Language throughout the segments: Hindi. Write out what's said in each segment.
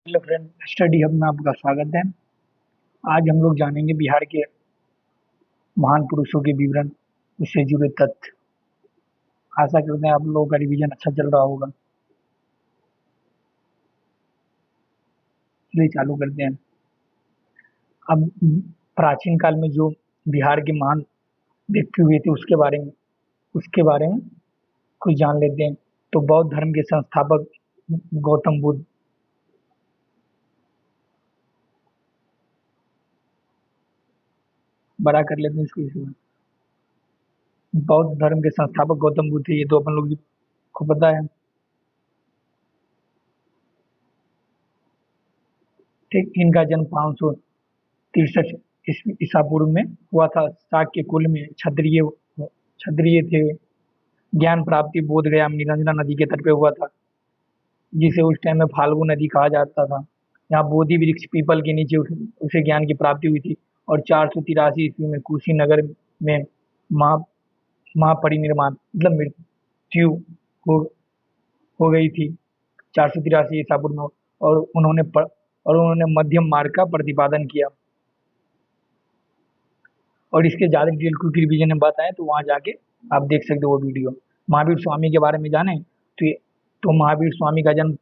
हेलो फ्रेंड, स्टडी हब में आपका स्वागत है। आज हम लोग जानेंगे बिहार के महान पुरुषों के विवरण, उससे जुड़े तथ्य। आशा करते हैं आप लोगों का रिवीजन अच्छा चल रहा होगा। चलिए चालू करते हैं। अब प्राचीन काल में जो बिहार के महान व्यक्ति हुए थे उसके बारे में कुछ जान लेते हैं। तो बौद्ध धर्म के संस्थापक गौतम बुद्ध। बड़ा कर लेते हैं इसको इसी में। बौद्ध धर्म के संस्थापक गौतम बुद्ध थे, ये तो अपन लोग को पता है। ठीक, इनका जन्म 563 ईसा पूर्व में हुआ था। शाक्य कुल में क्षत्रिय क्षत्रिय थे। ज्ञान प्राप्ति बोध गया में निरंजना नदी के तट पे हुआ था, जिसे उस टाइम में फाल्गु नदी कहा जाता था। यहाँ बोधि वृक्ष पीपल के नीचे उसे ज्ञान की प्राप्ति हुई थी। और 483 ईस्वी में कुशीनगर में महा महापरिनिर्वाण मतलब मृत्यु हो, हो गई थी, 483 ईसा पूर्व में। और उन्होंने मध्यम मार्ग का प्रतिपादन किया। और इसके ज़्यादा डिटेल क्विक रिवीजन में बताएं तो वहाँ जाके आप देख सकते हो वो वीडियो। महावीर स्वामी के बारे में जाने तो महावीर स्वामी का जन्म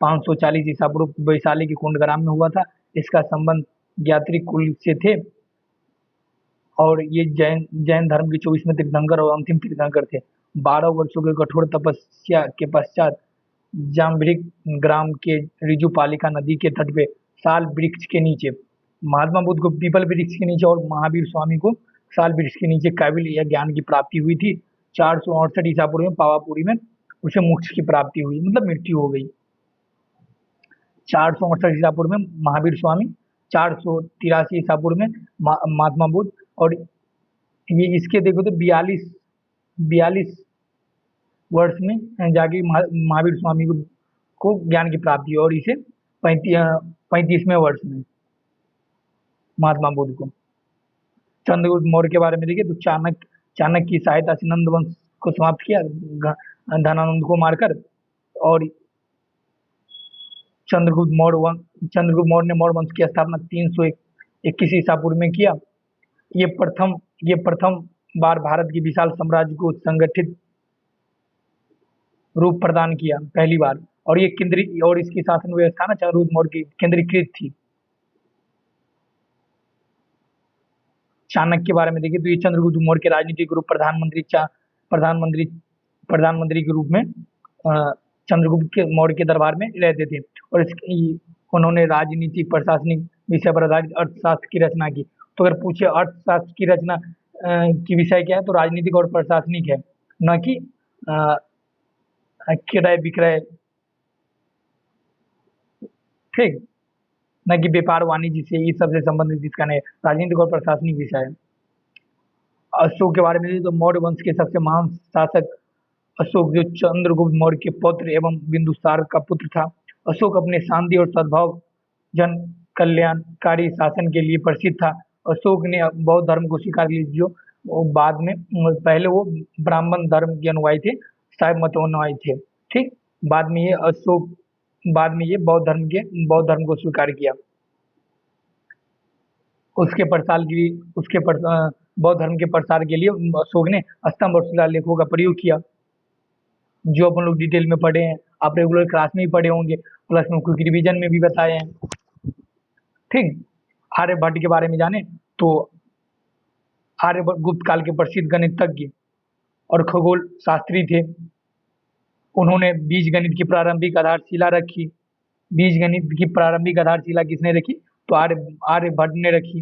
540 ईसा पूर्व वैशाली के कुंडग्राम में हुआ था। इसका संबंध ज्ञात्री कुल से थे। और ये जैन जैन धर्म के 24वें तीर्थंकर और अंतिम तीर्थंकर थे। 12 वर्षों के कठोर तपस्या के पश्चात जाम्बरिक ग्राम के रिजुपालिका नदी के तट पे साल वृक्ष के नीचे महात्मा बुद्ध को पीपल वृक्ष के नीचे और महावीर स्वामी को साल वृक्ष के नीचे कैवल्य या ज्ञान की प्राप्ति हुई थी। 468 ईसा पूर्व में पावापुरी में उसे मोक्ष की प्राप्ति हुई, मतलब मृत्यु हो गई। 468 ईसा पूर्व में महावीर स्वामी, 483 ईसा पूर्व में महात्मा बुद्ध। और ये इसके देखो तो 42 वर्ष में जाके महावीर स्वामी को ज्ञान की प्राप्ति हुई। और इसे 35वें वर्ष में महात्मा बुद्ध को। चंद्रगुप्त मौर्य के बारे में देखिए तो चाणक्य की सहायता से नंद वंश को समाप्त किया, धनानंद को मारकर। और चंद्रगुप्त मौर्य ने मौर्य वंश की स्थापना 321 ईसा पूर्व में किया। ये प्रथम बार भारत की विशाल साम्राज्य को संगठित रूप प्रदान किया, पहली बार। और ये केंद्रीय और इसकी शासन व्यवस्था ना चंद्रगुप्त मौर्य की केंद्रीकृत थी। चाणक्य के बारे में देखिए तो ये चंद्रगुप्त मौर्य के राजनीतिक रूप प्रधानमंत्री प्रधानमंत्री के रूप में चंद्रगुप्त के मौर्य के दरबार में रहते थे। और उन्होंने राजनीतिक प्रशासनिक विषय पर आधारित अर्थशास्त्र की रचना की। तो अगर पूछे अर्थशास्त्र की रचना की विषय क्या है तो राजनीतिक और प्रशासनिक है, न कि क्रय विक्रय। ठीक, न कि व्यापार वाणिज्य से, इस सबसे संबंधित इसका नहीं, राजनीतिक और प्रशासनिक विषय है। अशोक के बारे में तो मौर्य वंश के सबसे महान शासक अशोक, जो चंद्रगुप्त मौर्य के पौत्र एवं बिंदुसार का पुत्र था। अशोक अपने शांति और सद्भाव जन कल्याणकारी शासन के लिए प्रसिद्ध था। अशोक ने बौद्ध धर्म को स्वीकार लिया, जो बाद में पहले वो ब्राह्मण धर्म के अनुयायी थे, शैव मत अनुयायी थे। ठीक, बाद में ये बौद्ध धर्म को स्वीकार किया। बौद्ध धर्म के प्रसार के लिए अशोक ने स्तंभ और शिलालेखों का प्रयोग किया, जो अपन लोग डिटेल में पढ़े हैं। आप रेगुलर क्लास में भी पढ़े होंगे, प्लस में क्विक रिवीजन में भी बताए हैं। ठीक, आर्यभट्ट के बारे में जाने तो आर्यभट्ट गुप्त काल के प्रसिद्ध गणितज्ञ और खगोल शास्त्री थे। उन्होंने बीज गणित की प्रारंभिक आधारशिला रखी। बीज गणित की प्रारंभिक आधारशिला किसने रखी तो आर्यभट्ट ने रखी।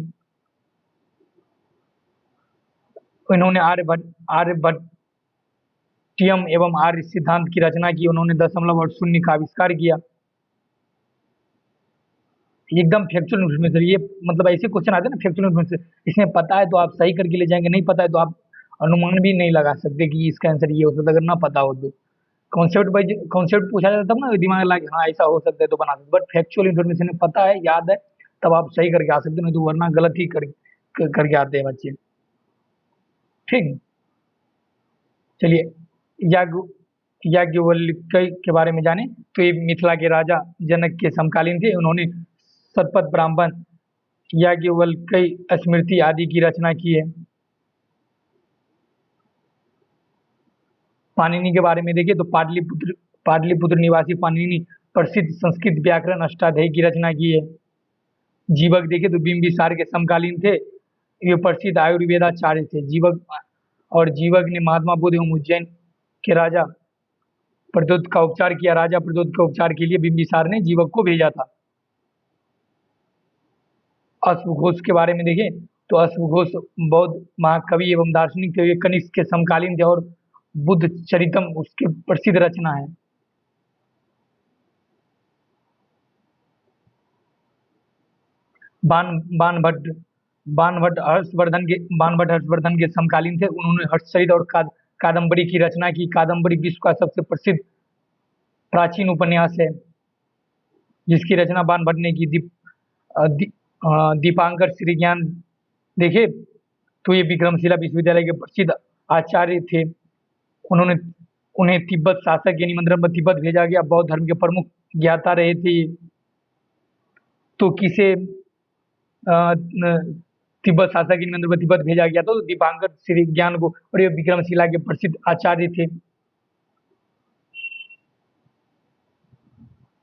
इन्होंने आर्यभट्टियम एवं आर्य सिद्धांत की रचना की। उन्होंने दशमलव और शून्य का आविष्कार किया। एकदम फैक्चुअल इन्फॉर्मेशन, ये मतलब ऐसे क्वेश्चन आते हैं ना फैक्चुअल इन्फॉर्मेशन, इसमें पता है तो आप सही करके ले जाएंगे, नहीं पता है तो आप अनुमान भी नहीं लगा सकते कि इसका आंसर ये हो सकता है, अगर ना पता हो तो। कॉन्सेप्ट पूछा जाता है तब ना दिमाग लगा हाँ ऐसा हो सकता है तो बना सकते, बट फैक्चुअल इन्फॉर्मेशन पता है, याद है, तब आप सही करके आ सकते, नहीं तो वरना गलत ही करके आते हैं बच्चे। ठीक, चलिए याज्ञवल्क्य के बारे में जाने तो ये मिथिला के राजा जनक के समकालीन थे। उन्होंने शतपथ ब्राह्मण, याज्ञवल्क्य स्मृति आदि की रचना की है। पाणिनि के बारे में देखिए तो पाटलिपुत्र निवासी पाणिनि प्रसिद्ध संस्कृत व्याकरण अष्टाध्यायी की रचना की है। जीवक देखे तो बिंबिसार के समकालीन थे, ये प्रसिद्ध आयुर्वेदाचार्य थे। जीवक ने महात्मा बुद्ध एवं उज्जैन के राजा प्रद्योत का उपचार किया। राजा प्रद्योत के उपचार के लिए बिंबिसार ने जीवक को भेजा था। अश्वघोष के बारे में देखें तो अश्वघोष बौद्ध महाकवि एवं दार्शनिक थे। कनिष्क के समकालीन थे और बुद्ध चरितम उसकी प्रसिद्ध रचना है। बाणभट्ट हर्षवर्धन के समकालीन थे। उन्होंने हर्षचरित और कादम्बरी की रचना की। कादम्बरी विश्व का सबसे प्रसिद्ध प्राचीन उपन्यास है जिसकी रचना बाणभट्ट ने की। दीपांकर श्री ज्ञान देखे तो ये विक्रमशिला विश्वविद्यालय के प्रसिद्ध आचार्य थे। उन्हें तिब्बत शासक के निमंत्रण पर तिब्बत भेजा गया। बौद्ध धर्म के प्रमुख ज्ञाता रहे थे। तो किसे तिब्बत शासक के निमंत्रण पर तिब्बत भेजा गया तो दीपांकर श्री ज्ञान को, और ये विक्रमशिला के प्रसिद्ध आचार्य थे।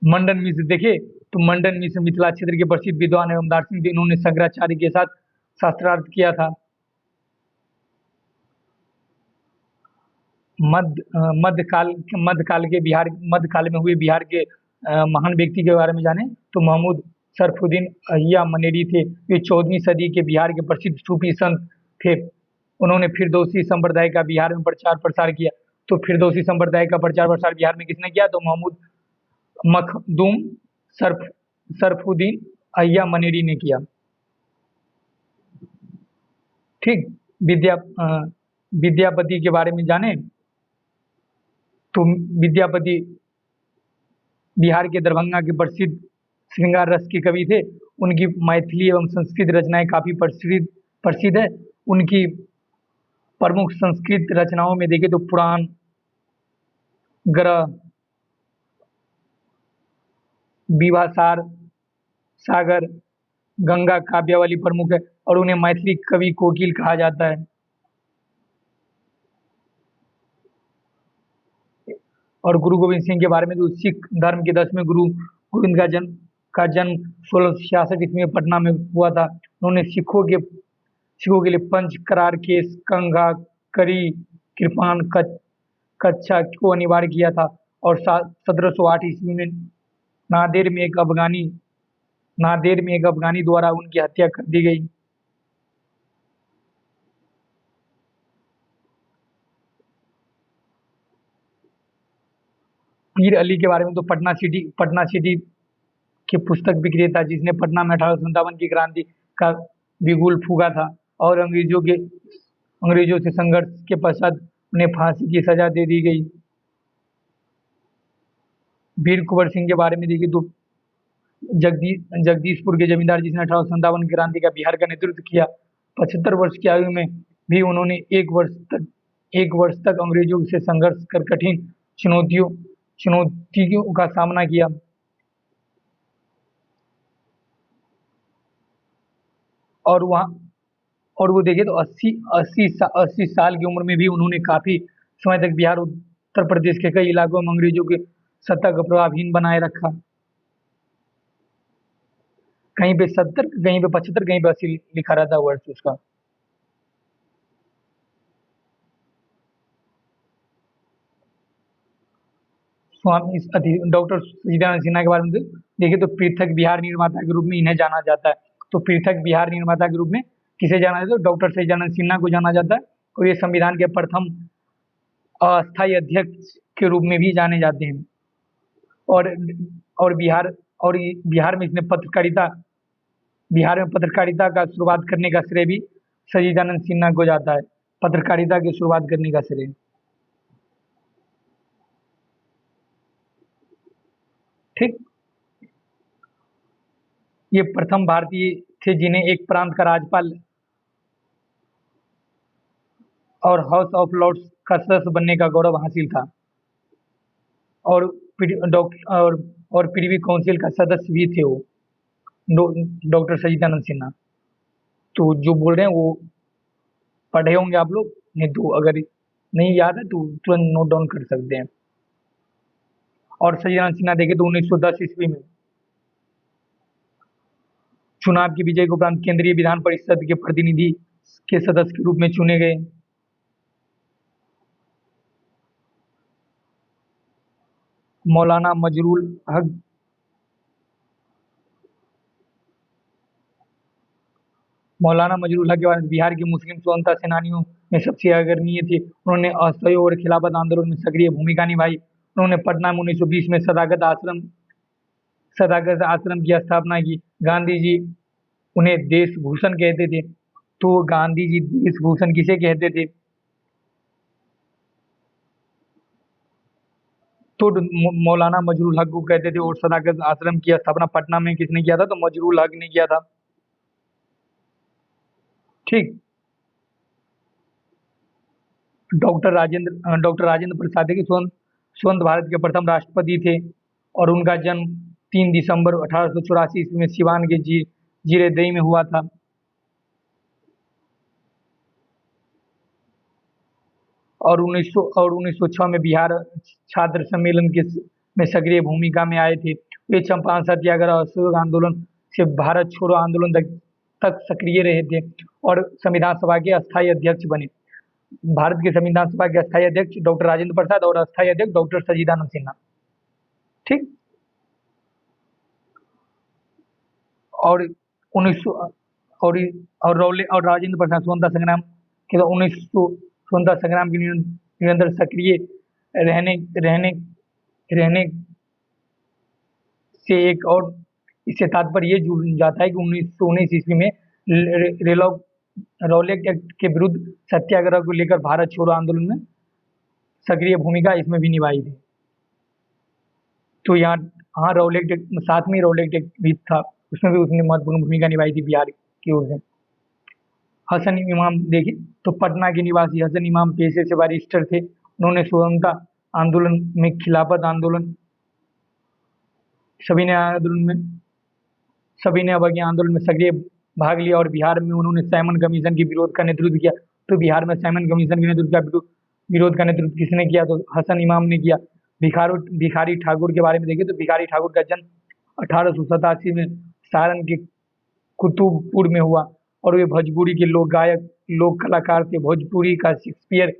मंडन मिश्र देखे तो मंडन मिश्र मिथिला क्षेत्र के प्रसिद्ध विद्वान एवं दार्शनिक थे। इन्होंने शंकराचार्य के साथ शास्त्रार्थ किया था। मध्यकाल में हुए बिहार के महान व्यक्ति के बारे में जाने तो महमूद शरफुद्दीन अहिया मनेरी थे। ये 14वीं सदी के बिहार के प्रसिद्ध सूफी संत थे। उन्होंने फिरदौसी संप्रदाय का बिहार में प्रचार प्रसार किया। तो फिरदौसी संप्रदाय का प्रचार प्रसार बिहार में किसने किया तो महमूद मखदूम शरफुद्दीन अहिया मनेरी ने किया। ठीक। विद्यापति के बारे में जाने तो विद्यापति बिहार के दरभंगा के प्रसिद्ध श्रृंगार रस के कवि थे। उनकी मैथिली एवं संस्कृत रचनाएं काफी प्रसिद्ध है। उनकी प्रमुख संस्कृत रचनाओं में देखें तो पुराण, ग्रह, विभासार, सागर, गंगा काव्यावली प्रमुख है और उन्हें मैथिली कवि कोकिल कहा जाता है। और गुरु गोविंद सिंह के बारे में तो सिख धर्म के 10वें गुरु गोविंद का जन्म 1666 ईस्वी में पटना में हुआ था। उन्होंने सिखों के लिए पंच, करार, केस, कंघा, करी, कृपान, कच्छा को अनिवार्य किया था। और 1708 ईस्वी में नादेर में एक अफगानी द्वारा उनकी हत्या कर दी गई। पीर अली के बारे में तो पटना सिटी के पुस्तक विक्रेता जिसने पटना में 1857 की क्रांति का बिगुल फूंका था और अंग्रेजों से संघर्ष के पश्चात उन्हें फांसी की सजा दे दी गई। वीर कुंवर सिंह के बारे में देखिए तो जगदीशपुर के जमींदार जिसने 1857 की क्रांति का बिहार का नेतृत्व किया। 75 वर्ष की आयु में भी उन्होंने एक वर्ष तक अंग्रेजों से संघर्ष कर कठिन चुनौतियों का सामना किया। और वो देखे तो 80 साल की उम्र में भी उन्होंने काफी समय तक बिहार उत्तर प्रदेश के कई इलाकों में अंग्रेजों के सत्ता का प्रभावहीन बनाए रखा। कहीं पे 70, कहीं पे 75, कहीं पे 80 लिखा रहता है वर्ष उसका। स्वामी डॉक्टर सच्चिदानंद सिन्हा के बारे में देखिए तो पृथक बिहार निर्माता के रूप में इन्हें जाना जाता है। तो पृथक बिहार निर्माता के रूप में किसे जाना जाता है? डॉक्टर सच्चिदानंद सिन्हा को जाना जाता है। और ये संविधान के प्रथम अस्थायी अध्यक्ष के रूप में भी जाने जाते हैं। और बिहार में इसने बिहार में पत्रकारिता का शुरुआत करने का श्रेय भी सच्चिदानंद सिन्हा को जाता है। पत्रकारिता की शुरुआत करने का श्रेय। ठीक। ये प्रथम भारतीय थे जिन्हें एक प्रांत का राज्यपाल और हाउस ऑफ लॉर्ड्स का सदस्य बनने का गौरव हासिल था। और प्रीवी काउंसिल का सदस्य भी थे वो, डॉक्टर सच्चिदानंद सिन्हा। तो जो बोल रहे हैं वो पढ़े होंगे आप लोग, नहीं तो अगर नहीं याद है तो तुरंत नोट डाउन कर सकते हैं। और सच्चिदानंद सिन्हा देखे तो 1910 ईस्वी में चुनाव की विजय के उपरांत केंद्रीय विधान परिषद के प्रतिनिधि के सदस्य के रूप में चुने गए। मौलाना मजरूल हक मौलाना मजरूल हक के बाद बिहार के मुस्लिम स्वतंत्रता सेनानियों में सबसे अग्रणी थे। उन्होंने असहयोग और खिलाफत आंदोलन में सक्रिय भूमिका निभाई। उन्होंने पटना में 1920 में सदाकत आश्रम की स्थापना की। गांधी जी उन्हें देश भूषण कहते थे। तो गांधी जी देश भूषण किसे कहते थे? तो मौलाना मजरूल हक को कहते थे। और सदाकत आश्रम की स्थापना पटना में किसने किया था? तो मजरूल हक ने किया था। ठीक। डॉक्टर राजेंद्र प्रसाद के स्वतंत्र भारत के प्रथम राष्ट्रपति थे। और उनका जन्म 3 दिसंबर 1884 ईस्वी में सिवान के जीरेदई में हुआ था। और 1906 में बिहार छात्र सम्मेलन में सक्रिय भूमिका में आए थे। वे चंपारण सत्याग्रह, असहयोग आंदोलन से भारत छोड़ो आंदोलन तक सक्रिय रहे थे। और संविधान सभा के अस्थायी अध्यक्ष बने। भारत के संविधान सभा के अस्थायी अध्यक्ष डॉक्टर राजेंद्र प्रसाद और अस्थायी अध्यक्ष डॉक्टर सच्चिदानंद सिन्हा। ठीक। और 1900 और राजेंद्र प्रसाद स्वतंत्रता संग्राम के 1900 स्वतंत्रता संग्राम के निरंतर सक्रिय रहने रहने रहने से एक और इससे तात्पर्य ये जुड़ जाता है कि 1919 ईस्वी में रौलट एक्ट के विरुद्ध सत्याग्रह को लेकर भारत छोड़ो आंदोलन में सक्रिय भूमिका इसमें भी निभाई थी। तो यहाँ हाँ रौलट एक्ट साथ में रौलट एक्ट भी था, उसमें भी उसने महत्वपूर्ण भूमिका निभाई थी बिहार की ओर से। हसन इमाम देखे तो पटना के निवासी हसन इमाम पेशे से बैरिस्टर थे। उन्होंने स्वतंत्रता आंदोलन में, खिलाफत आंदोलन, सविनय अवज्ञा आंदोलन में सक्रिय भाग लिया। और बिहार में उन्होंने साइमन कमीशन के विरोध का नेतृत्व किया। तो बिहार में साइमन कमीशन के विरोध का नेतृत्व किसने किया? तो हसन इमाम ने किया। भिखारी ठाकुर के बारे में देखें तो भिखारी ठाकुर का जन्म 1887 में सारण के कुतुबपुर में हुआ। और वे भोजपुरी के लोक गायक, लोक कलाकार थे। भोजपुरी का शेक्सपियर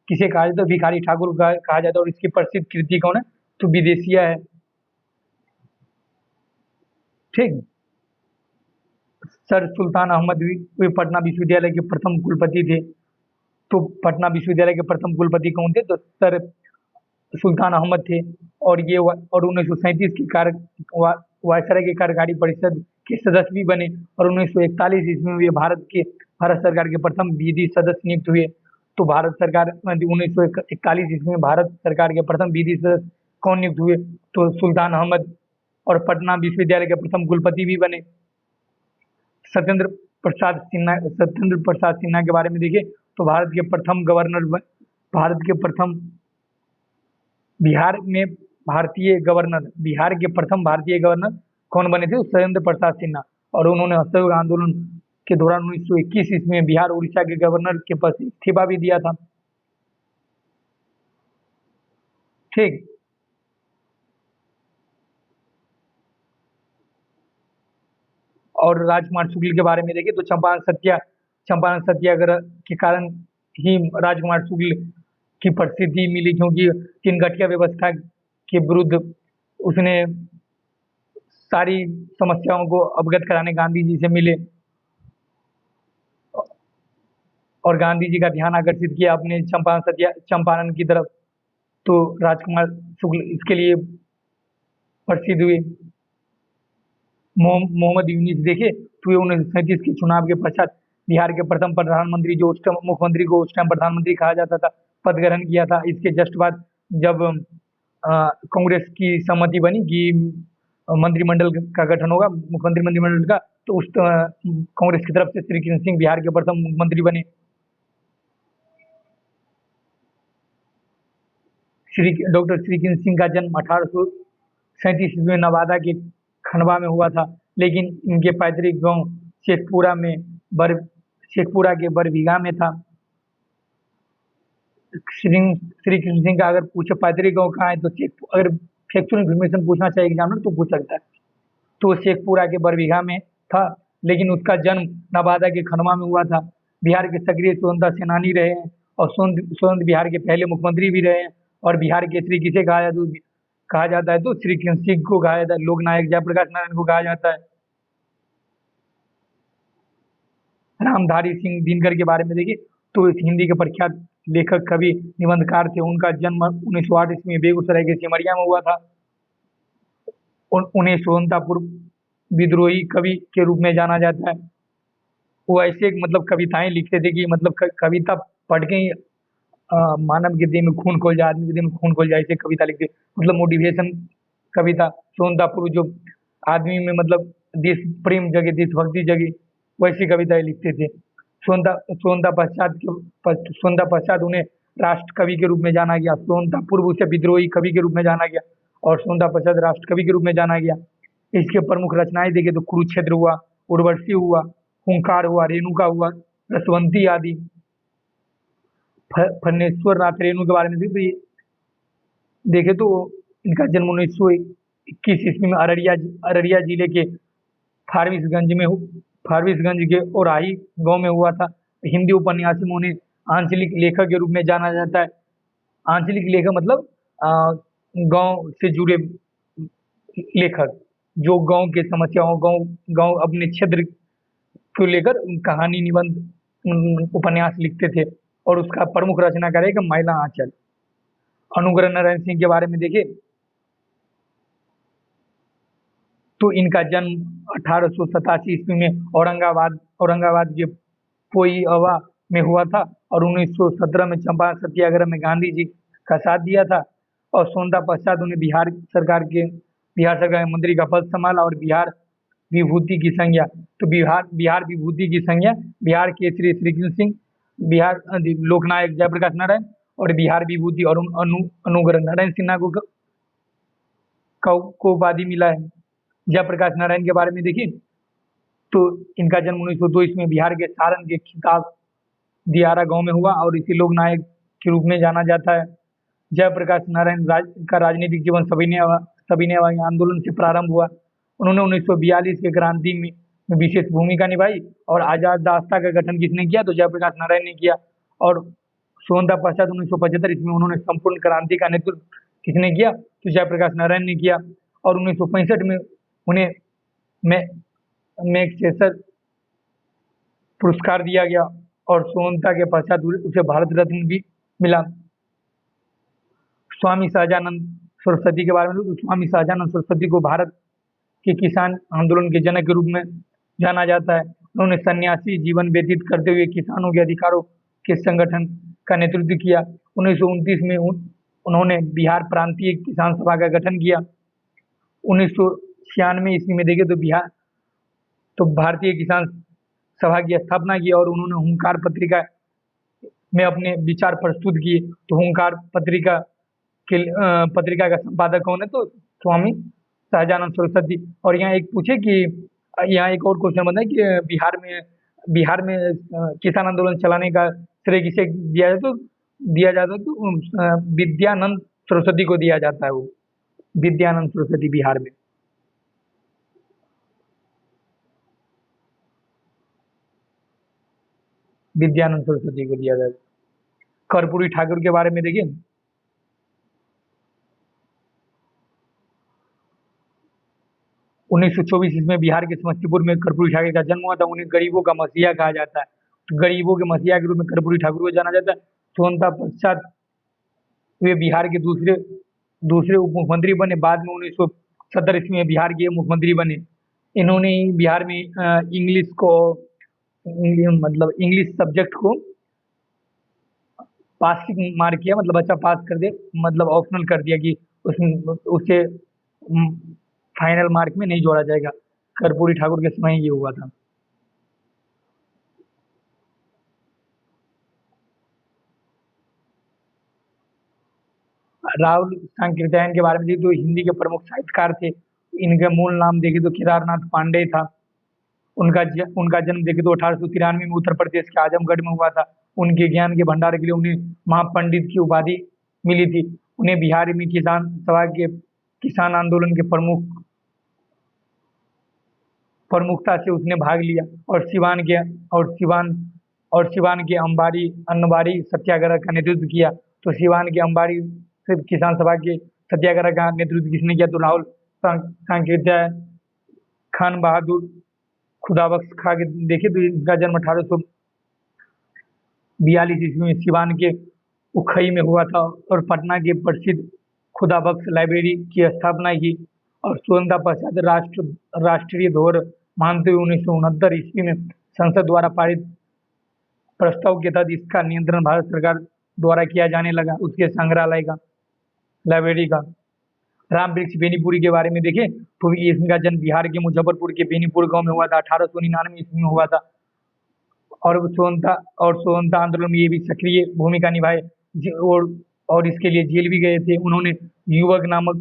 किसे कहा जाता है? भिखारी ठाकुर कहा जाता है। और इसकी प्रसिद्ध कृति कौन है? तो विदेशिया है। ठीक। सर सुल्तान अहमद भी वे पटना विश्वविद्यालय के प्रथम कुलपति थे। तो पटना विश्वविद्यालय के प्रथम कुलपति कौन थे? तो सर सुल्तान अहमद थे। और ये और 1937 की वायसराय के कार्यकारी परिषद के सदस्य भी बने। और 1941 ईस्वी में वे भारत सरकार के प्रथम विधि सदस्य नियुक्त हुए। तो भारत सरकार 1941 ईस्वी में भारत सरकार के प्रथम विधि सदस्य कौन नियुक्त हुए? तो सुल्तान अहमद। और पटना विश्वविद्यालय के प्रथम कुलपति भी बने सत्येंद्र प्रसाद सिन्हा के बारे में देखिए तो भारत के प्रथम बिहार के प्रथम भारतीय गवर्नर कौन बने थे? सत्येंद्र प्रसाद सिन्हा। और उन्होंने असहयोग आंदोलन के दौरान 1921 ईस्वी में बिहार उड़ीसा के गवर्नर के पद से इस्तीफा भी दिया था। ठीक। और राजकुमार शुक्ल के बारे में देखें तो चंपारण सत्याग्रह के कारण ही राजकुमार शुक्ल की प्रसिद्धि मिली, क्योंकि तीन गठिया व्यवस्था के विरुद्ध उसने सारी समस्याओं को अवगत कराने गांधी जी से मिले और गांधी जी का ध्यान आकर्षित किया अपने चंपारण की तरफ। तो राजकुमार शुक्ल इसके लिए प्रसिद्ध हुए। मोहम्मद यूनिस देखे तो 1937 के चुनाव के पश्चात बिहार के प्रथम प्रधानमंत्री, जो उस टाइम मुख्यमंत्री को उस टाइम प्रधानमंत्री कहा जाता था, पद ग्रहण किया था। इसके जस्ट बाद जब कांग्रेस की सहमति बनी कि मंत्रिमंडल का गठन होगा, मुख्यमंत्री मंत्रिमंडल का, तो उस कांग्रेस की तरफ से श्री कृष्ण सिंह बिहार के प्रथम मुख्यमंत्री बने। श्री डॉक्टर श्री कृष्ण सिंह का जन्म 1837 ईस्वी में नवादा के खंडवा में हुआ था, लेकिन इनके पैतृक गांव शेखपुरा में बर शेखपुरा के बरबीघा में था। श्री कृष्ण सिंह का अगर पूछे पैतृक गांव कहाँ है तो अगर फैक्चुअल इन्फॉर्मेशन पूछना चाहिए एग्जामिनर तो पूछ सकता है, तो शेखपुरा के बरबीघा में था, लेकिन उसका जन्म नवादा के खंडवा में हुआ था। बिहार के सक्रिय स्वतंत्रता सेनानी रहे हैं और स्वतंत्र बिहार के पहले मुख्यमंत्री भी रहे हैं। और बिहार केसरी किसे कहा जाता है तो श्री कृष्ण सिंह को कहा जाता है। लोक नायक जयप्रकाश नारायण को कहा जाता है। रामधारी सिंह दिनकर के बारे में देखिए तो इस हिंदी के प्रख्यात लेखक कवि निबंधकार थे। उनका जन्म 1908 ईस्वी में बेगूसराय के सिमरिया में हुआ था। उन्हें स्वतंत्रता पूर्व विद्रोही कवि के रूप में जाना जाता है। वो ऐसे मतलब कविताएं लिखते थे कि मतलब कविता पढ़ के ही मानव के देह में खून खोल जाए, आदमी के देह में खून खोल जाए, ऐसे कविता लिखते, मतलब मोटिवेशन कविता, स्वतंत्रता पूर्व जो आदमी में मतलब देश प्रेम जगे, देशभक्ति जगे, वैसी कविताएं लिखते थे। स्वतंत्रता पश्चात उन्हें राष्ट्र कवि के रूप में जाना गया। स्वतंत्रता पूर्व उसे विद्रोही कवि के रूप में जाना गया और स्वतंत्रता पश्चात राष्ट्र कवि के रूप में जाना गया। इसके प्रमुख रचनाएं देखें तो कुरुक्षेत्र हुआ, उर्वशी हुआ, हुंकार हुआ, रेणुका हुआ, रसवंती आदि। फनेश्वर नाथ रेणु के बारे में भी देखे तो इनका जन्म 1921 ईस्वी में अररिया जिले के फारबिसगंज के ओराही गांव में हुआ था। हिंदी उपन्यास में उन्हें आंचलिक लेखक के रूप में जाना जाता है। आंचलिक लेखक मतलब गांव से जुड़े लेखक, जो गांव के समस्याओं, गांव अपने क्षेत्र को लेकर कहानी, निबंध, उपन्यास लिखते थे। और उसका प्रमुख रचनाकार है महिला आंचल। अनुग्रह नारायण सिंह के बारे में देखें तो इनका जन्म 1887 ईस्वी में औरंगाबाद के पोईअवा में हुआ था और 1917 में चंपारण सत्याग्रह में गांधी जी का साथ दिया था। और स्वतंत्रता पश्चात उन्हें बिहार सरकार में मंत्री का पद संभाला और बिहार विभूति की संज्ञा, तो बिहार विभूति की संज्ञा बिहार केसरी श्री कृष्ण सिंह, बिहार लोकनायक जयप्रकाश नारायण और बिहार विभूति और अनुग्रह नारायण सिन्हा को उपाधि मिला है। जयप्रकाश नारायण के बारे में देखिए तो इनका जन्म 1902 ईस्वी में बिहार के सारण के खिताब दियारा गांव में हुआ और इसी लोक नायक के रूप में जाना जाता है। जयप्रकाश नारायण का राजनीतिक जीवन सविनय आंदोलन से प्रारंभ हुआ। उन्होंने 1942 के क्रांति में विशेष भूमिका निभाई और आजाद रास्ता का गठन किसने किया तो जयप्रकाश नारायण ने किया। और स्वतंत्रता पश्चात 1975 ईस्वी में उन्होंने संपूर्ण क्रांति का नेतृत्व किसने किया तो जयप्रकाश नारायण ने किया। और 1965 में उन्हें मैग्सेसर पुरस्कार दिया गया और स्वतंत्रता के पश्चात उसे भारत रत्न भी मिला। स्वामी सहजानंद सरस्वती के बारे में तो स्वामी सहजानंद सरस्वती को भारत के किसान आंदोलन के जनक के रूप में जाना जाता है। उन्होंने सन्यासी जीवन व्यतीत करते हुए किसानों के अधिकारों के संगठन का नेतृत्व किया। 1929 में उन्होंने बिहार प्रांतीय किसान सभा का गठन किया। 1996 ईस्वी में देखे तो भारतीय किसान सभा की स्थापना की और उन्होंने हुंकार पत्रिका में अपने विचार प्रस्तुत किए। तो हुंकार पत्रिका का संपादक कौन है तो स्वामी सहजानंद सरस्वती। और यहाँ एक पूछे कि यहाँ एक और क्वेश्चन बना है कि बिहार में किसान आंदोलन चलाने का श्रेय किसे दिया जाता है तो विद्यानंद सरस्वती को दिया जाता है। वो विद्यानंद सरस्वती बिहार में। विद्यानंद सरस्वती को दिया जाता है। कर्पूरी ठाकुर के बारे में देखिए 1924 में बिहार के समस्तीपुर में कर्पूरी ठाकुर का जन्म हुआ था। उन्हें गरीबों का मसीहा कहा जाता है। तो गरीबों के मसीहा के रूप में कर्पूरी ठाकुर को जाना जाता है। स्वतंत्रता पश्चात वे बिहार के दूसरे उप मुख्यमंत्री बने। बाद में 1970 ईस्वी में बिहार के मुख्यमंत्री बने। इन्होंने बिहार में इंग्लिश सब्जेक्ट को पासिंग मार्क किया, मतलब अच्छा पास कर दे, मतलब ऑप्शनल कर दिया कि उसे फाइनल मार्क में नहीं जोड़ा जाएगा। कर्पूरी ठाकुर के समय ये हुआ था। राहुल सांकृत्यायन के बारे में देखें तो हिंदी के प्रमुख साहित्यकार थे। इनका मूल नाम देखें तो केदारनाथ पांडे था। उनका जन्म देखें तो 1893 में उत्तर प्रदेश के आजमगढ़ में हुआ था। उनके ज्ञान के भंडार के लिए उन्हें महापंडित की उपाधि मिली थी। उन्हें बिहार में किसान सभा के किसान आंदोलन के प्रमुखता से उसने भाग लिया और सिवान के अनबारी सत्याग्रह का नेतृत्व किया। तो सिवान के अम्बारी से किसान सभा के सत्याग्रह का नेतृत्व किसने किया? तो राहुल सांकृत्याय खान बहादुर खुदाबख्श खा के देखे तो इनका जन्म 1842 ईस्वी में सिवान के उखई में हुआ था और पटना के प्रसिद्ध खुदाबख्श लाइब्रेरी की स्थापना की और स्वतंत्रता पश्चात राष्ट्रीय धरोहर मानते हुए 1969 ईस्वी में संसद द्वारा पारित प्रस्ताव के तहत इसका नियंत्रण भारत सरकार द्वारा किया जाने लगा, उसके संग्रहालय का, लाइब्रेरी का। राम वृक्ष बेनीपुरी के बारे में देखें तो इनका जन्म बिहार के मुजफ्फरपुर के बेनीपुर गांव में हुआ था। 1899 ईस्वी में हुआ था और स्वतंत्रता आंदोलन में ये भी सक्रिय भूमिका निभाए और इसके लिए जेल भी गए थे। उन्होंने युवक नामक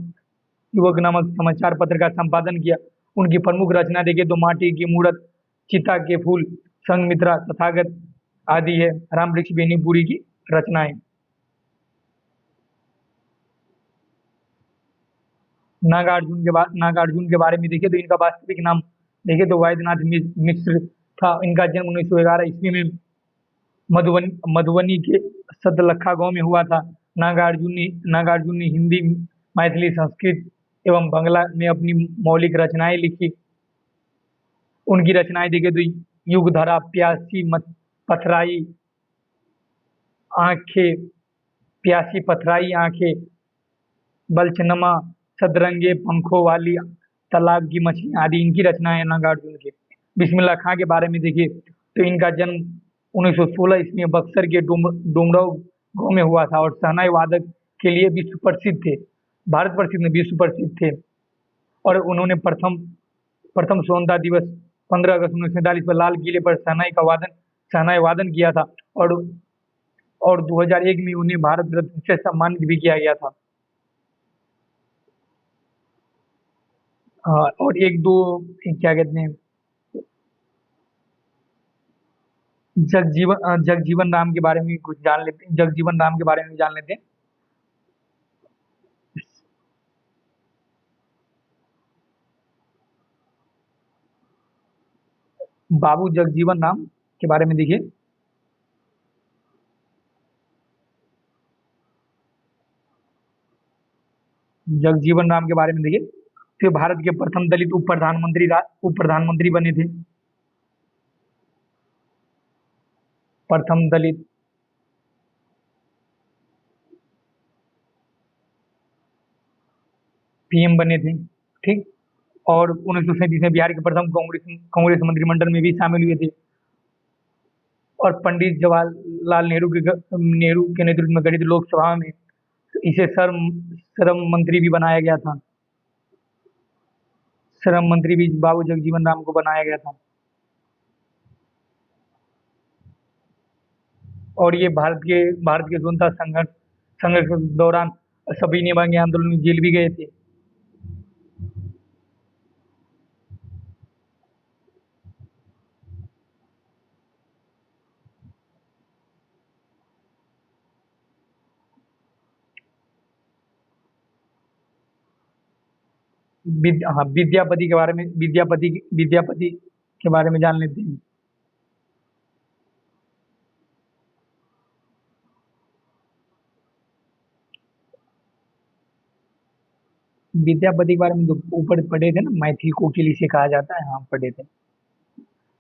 समाचार पत्र का संपादन किया। उनकी प्रमुख रचना देखें तो माटी की मूर्त, चिता के फूल, संघमित्रा, तथागत आदि है राम वृक्ष बेनीपुरी की रचनाएं। नागार्जुन के बारे में देखें तो इनका वास्तविक नाम देखें तो वैद्यनाथ मिश्र था। इनका जन्म 1911 ईस्वी में मधुबनी के सदलखा गांव में हुआ था। नागार्जुन ने हिंदी, मैथिली, संस्कृत एवं बांग्ला में अपनी मौलिक रचनाएं लिखी। उनकी रचनाएं देखें तो युगधरा, प्यासी पथराई आंखें, बलचनमा, सदरंगे पंखों वाली, तालाब की मछली आदि इनकी रचनाएं हैं नागार्जुन की। बिस्मिल्लाह खां के बारे में देखिए तो इनका जन्म 1916 ईस्वी में बक्सर के डुमराव गांव में हुआ था और शहनाई वादक के लिए विश्व प्रसिद्ध थे, भारत प्रसिद्ध में विश्व प्रसिद्ध थे। और उन्होंने प्रथम स्वतंत्रता दिवस 15 अगस्त 1947 पर लाल किले पर शहनाई वादन किया था और 2001 में उन्हें भारत रत्न से सम्मानित भी किया गया था। और क्या कहते हैं, जगजीवन राम के बारे में कुछ जान लेते हैं। जगजीवन राम के बारे में जान लेते हैं। बाबू जगजीवन राम के बारे में देखिए। जगजीवन राम के बारे में देखिए तो भारत के प्रथम दलित उप प्रधानमंत्री बने थे। प्रथम दलित पीएम बने थे, ठीक। और 1937 में बिहार के प्रथम कांग्रेस मंत्रिमंडल में भी शामिल हुए थे और पंडित जवाहरलाल नेहरू के नेतृत्व में गठित लोकसभा में इसे श्रम मंत्री भी बनाया गया था। श्रम मंत्री भी बाबू जगजीवन राम को बनाया गया था। और ये भारत के स्वतंत्रता संघर्ष के दौरान सभी नेवांगी आंदोलन में जेल भी गए थे। विद्यापति के बारे में जान लेते हैं। विद्यापति के बारे में तो ऊपर पढ़े थे ना, मैथिल कोकिल इसे कहा जाता है, हाँ पढ़े थे।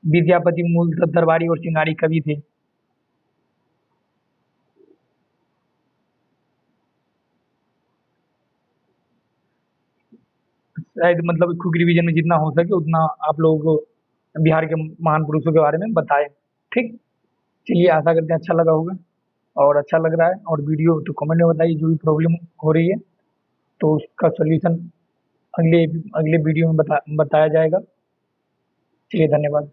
विद्यापति मूलतः दरबारी और सिंगारी कवि थे। शायद मतलब क्विक रिवीजन में जितना हो सके उतना आप लोगों को बिहार के महान पुरुषों के बारे में बताएं, ठीक। चलिए, आशा करते हैं अच्छा लगा होगा और अच्छा लग रहा है। और वीडियो तो कमेंट में बताइए जो भी प्रॉब्लम हो रही है, तो उसका सोल्यूशन अगले वीडियो में बताया जाएगा। चलिए, धन्यवाद।